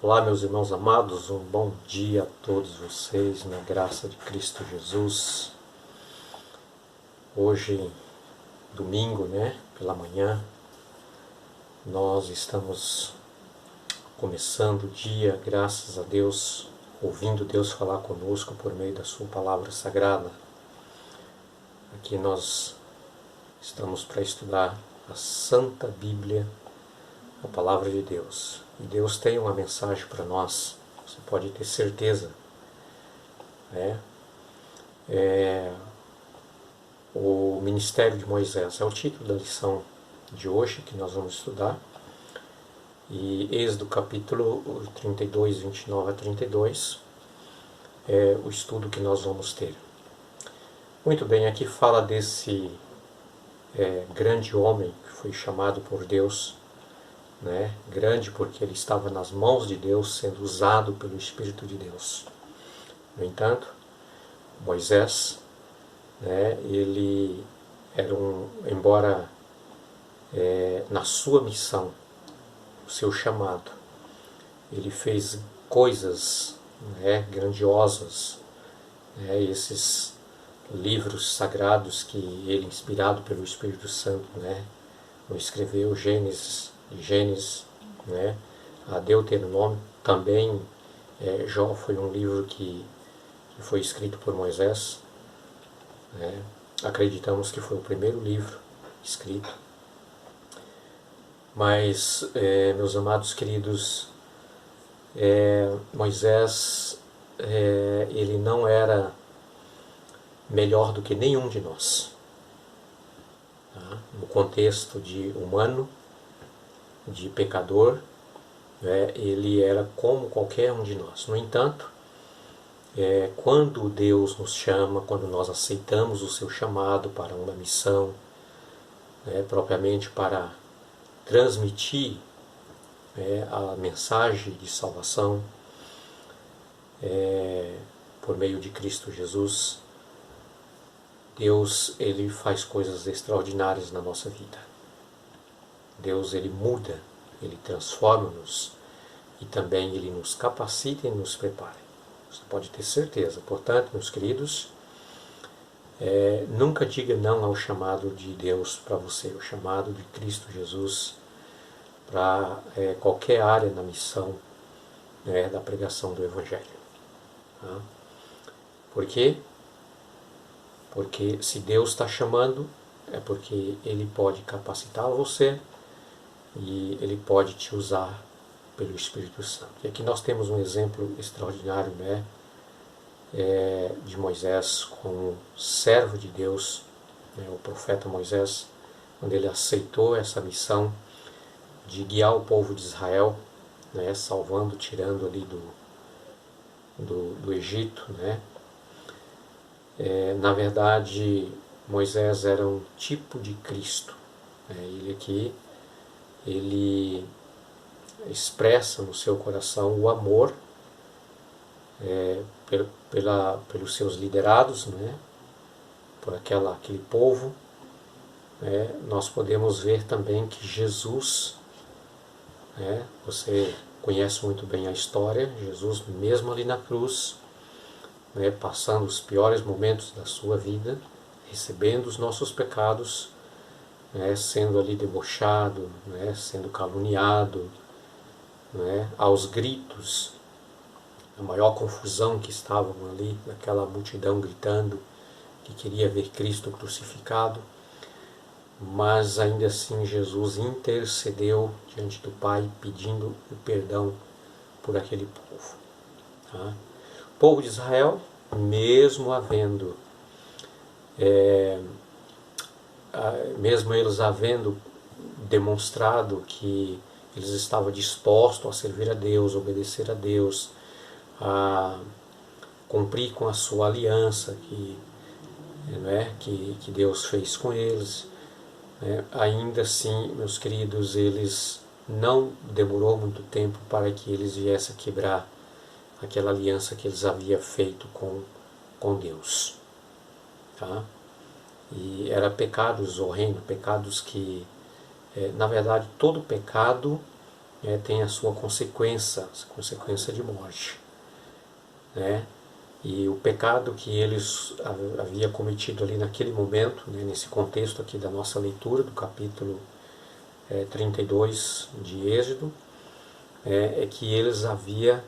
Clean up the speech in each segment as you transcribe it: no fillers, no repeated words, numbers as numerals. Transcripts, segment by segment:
Olá, meus irmãos amados, um bom dia a todos vocês, na graça de Cristo Jesus. Hoje, domingo, pela manhã, nós estamos começando o dia, graças a Deus, ouvindo Deus falar conosco por meio da sua palavra sagrada. Aqui nós estamos para estudar a Santa Bíblia, a palavra de Deus. E Deus tem uma mensagem para nós, você pode ter certeza. O Ministério de Moisés é o título da lição de hoje que nós vamos estudar. E Êxodo capítulo 32, 29 a 32 é o estudo que nós vamos ter. Muito bem, aqui fala desse grande homem que foi chamado por Deus, grande porque ele estava nas mãos de Deus, sendo usado pelo Espírito de Deus. No entanto, Moisés, ele era embora na sua missão, o seu chamado, ele fez coisas grandiosas, esses livros sagrados que ele, inspirado pelo Espírito Santo, escreveu Gênesis, a Deuteronômio, também Jó foi um livro que foi escrito por Moisés. Acreditamos que foi o primeiro livro escrito. Mas, meus amados queridos, Moisés, ele não era melhor do que nenhum de nós. No contexto de humano, de pecador, ele era como qualquer um de nós. No entanto, quando Deus nos chama, quando nós aceitamos o seu chamado para uma missão, propriamente para transmitir a mensagem de salvação por meio de Cristo Jesus, Deus, ele faz coisas extraordinárias na nossa vida. Deus, ele muda, ele transforma-nos e também ele nos capacita e nos prepara. Você pode ter certeza. Portanto, meus queridos, nunca diga não ao chamado de Deus para você, o chamado de Cristo Jesus para qualquer área na missão da pregação do Evangelho. Por quê? Porque se Deus está chamando, é porque Ele pode capacitar você e Ele pode te usar pelo Espírito Santo. E aqui nós temos um exemplo extraordinário, de Moisés como servo de Deus, o profeta Moisés, quando ele aceitou essa missão de guiar o povo de Israel, salvando, tirando ali do Egito. Na verdade, Moisés era um tipo de Cristo. Ele aqui, ele expressa no seu coração o amor pelos seus liderados, por aquele povo. Nós podemos ver também que Jesus, você conhece muito bem a história, Jesus mesmo ali na cruz, passando os piores momentos da sua vida, recebendo os nossos pecados, sendo ali debochado, sendo caluniado, aos gritos, a maior confusão que estavam ali, naquela multidão gritando que queria ver Cristo crucificado, mas ainda assim Jesus intercedeu diante do Pai, pedindo o perdão por aquele povo. O povo de Israel, mesmo eles havendo demonstrado que eles estavam dispostos a servir a Deus, obedecer a Deus, a cumprir com a sua aliança que Deus fez com eles, ainda assim, meus queridos, eles não demorou muito tempo para que eles viessem a quebrar aquela aliança que eles haviam feito com Deus. E eram pecados horrendos, pecados que, na verdade, todo pecado tem a sua consequência, a consequência de morte. Né? E o pecado que eles haviam cometido ali naquele momento, né, nesse contexto aqui da nossa leitura, do capítulo 32 de Êxodo, é que eles haviam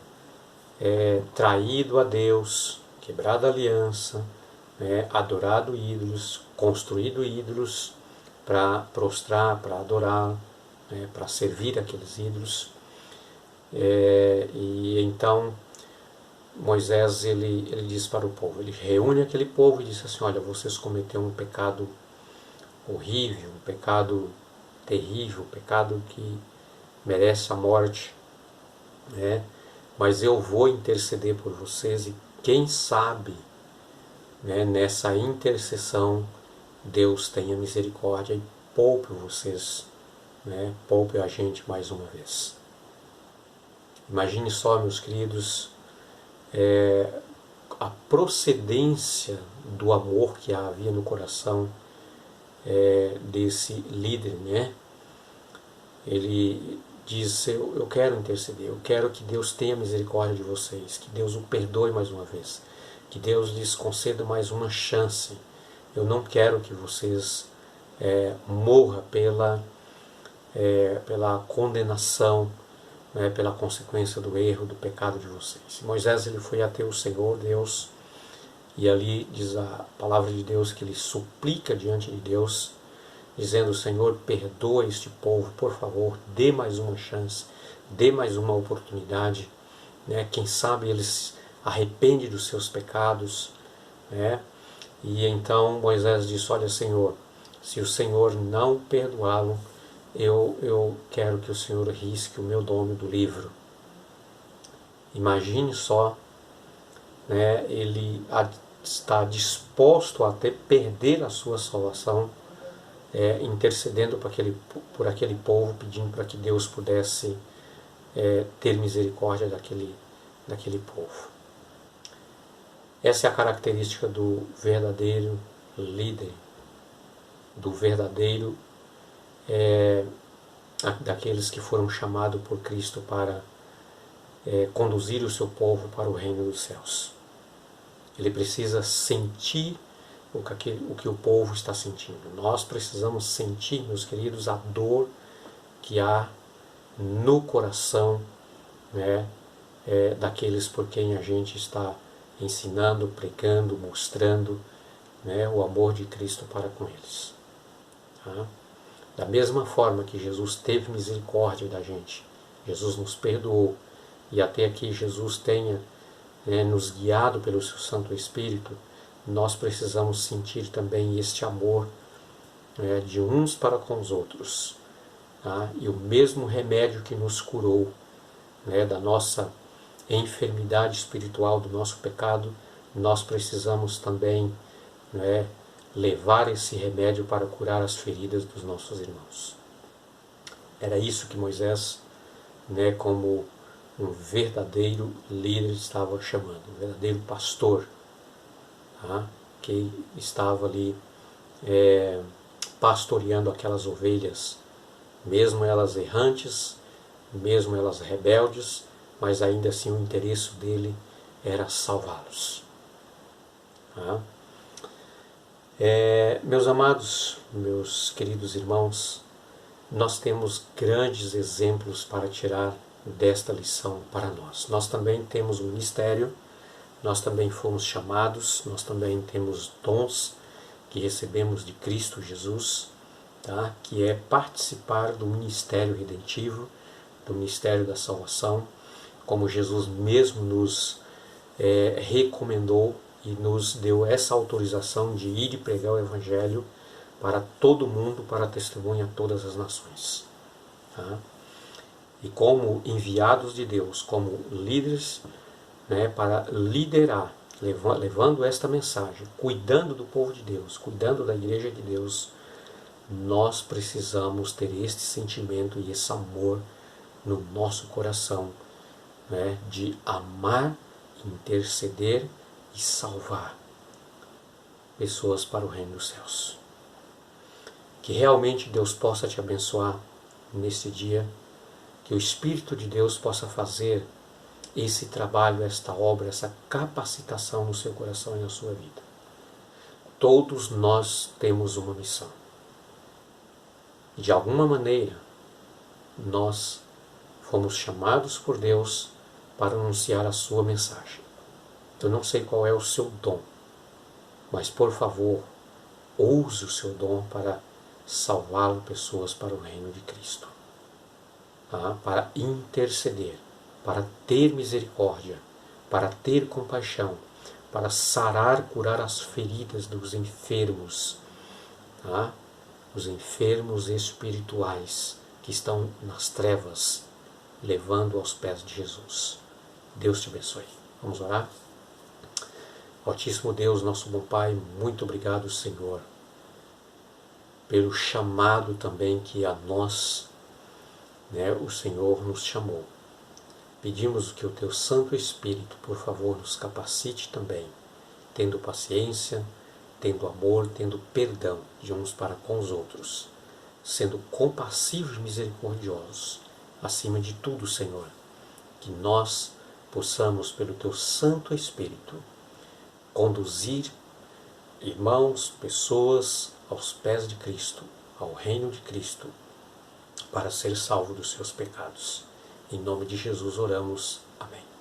traído a Deus, quebrado a aliança, adorado ídolos, construído ídolos para prostrar, para adorar, para servir aqueles ídolos. E então Moisés ele diz para o povo, ele reúne aquele povo e diz assim: olha, vocês cometeram um pecado horrível, um pecado terrível, um pecado que merece a morte, mas eu vou interceder por vocês e quem sabe, nessa intercessão Deus tenha misericórdia e poupe vocês, poupe a gente mais uma vez. Imagine só, meus queridos, a procedência do amor que havia no coração desse líder, Ele diz: eu quero interceder, eu quero que Deus tenha misericórdia de vocês, que Deus o perdoe mais uma vez, que Deus lhes conceda mais uma chance. Eu não quero que vocês morram pela condenação, pela consequência do erro, do pecado de vocês. Moisés ele foi até o Senhor Deus, e ali diz a palavra de Deus que ele suplica diante de Deus, dizendo: Senhor, perdoa este povo, por favor, dê mais uma chance, dê mais uma oportunidade, quem sabe eles arrependem dos seus pecados, E então Moisés disse: olha, Senhor, se o Senhor não perdoá-lo, eu quero que o Senhor risque o meu nome do livro. Imagine só, ele está disposto a até perder a sua salvação, intercedendo por aquele povo, pedindo para que Deus pudesse ter misericórdia daquele povo. Essa é a característica do verdadeiro líder, do verdadeiro daqueles que foram chamados por Cristo para conduzir o seu povo para o reino dos céus. Ele precisa sentir o que o povo está sentindo. Nós precisamos sentir, meus queridos, a dor que há no coração daqueles por quem a gente está ensinando, pregando, mostrando o amor de Cristo para com eles. Tá? Da mesma forma que Jesus teve misericórdia da gente, Jesus nos perdoou, e até aqui Jesus tenha nos guiado pelo seu Santo Espírito, nós precisamos sentir também este amor de uns para com os outros. Tá? E o mesmo remédio que nos curou da nossa enfermidade espiritual, do nosso pecado, nós precisamos também levar esse remédio para curar as feridas dos nossos irmãos. Era isso que Moisés, como um verdadeiro líder, estava chamando, um verdadeiro pastor, tá? Que estava ali pastoreando aquelas ovelhas, mesmo elas errantes, mesmo elas rebeldes, mas ainda assim o interesse dele era salvá-los. Tá? Meus amados, meus queridos irmãos, nós temos grandes exemplos para tirar desta lição para nós. Nós também temos um ministério, nós também fomos chamados, nós também temos dons que recebemos de Cristo Jesus, tá? Que é participar do ministério redentivo, do ministério da salvação, como Jesus mesmo nos recomendou e nos deu essa autorização de ir e pregar o Evangelho para todo mundo, para testemunhar a todas as nações. Tá? E como enviados de Deus, como líderes, para liderar, levando esta mensagem, cuidando do povo de Deus, cuidando da igreja de Deus, nós precisamos ter este sentimento e esse amor no nosso coração, de amar, interceder e salvar pessoas para o reino dos céus. Que realmente Deus possa te abençoar neste dia, que Que o Espírito de Deus possa fazer esse trabalho, esta obra, essa capacitação no seu coração e na sua vida. Todos nós temos uma missão. De alguma maneira, nós fomos chamados por Deus para anunciar a sua mensagem. Eu não sei qual é o seu dom, mas por favor, use o seu dom para salvar pessoas para o reino de Cristo. Para interceder, para ter misericórdia, para ter compaixão, para sarar, curar as feridas dos enfermos, os enfermos espirituais que estão nas trevas, levando aos pés de Jesus. Deus te abençoe. Vamos orar? Altíssimo Deus, nosso bom Pai, muito obrigado, Senhor, pelo chamado também que a nós, o Senhor nos chamou. Pedimos que o Teu Santo Espírito, por favor, nos capacite também, tendo paciência, tendo amor, tendo perdão de uns para com os outros, sendo compassivos e misericordiosos. Acima de tudo, Senhor, que nós possamos, pelo Teu Santo Espírito, conduzir irmãos, pessoas aos pés de Cristo, ao reino de Cristo, para ser salvo dos seus pecados. Em nome de Jesus oramos. Amém.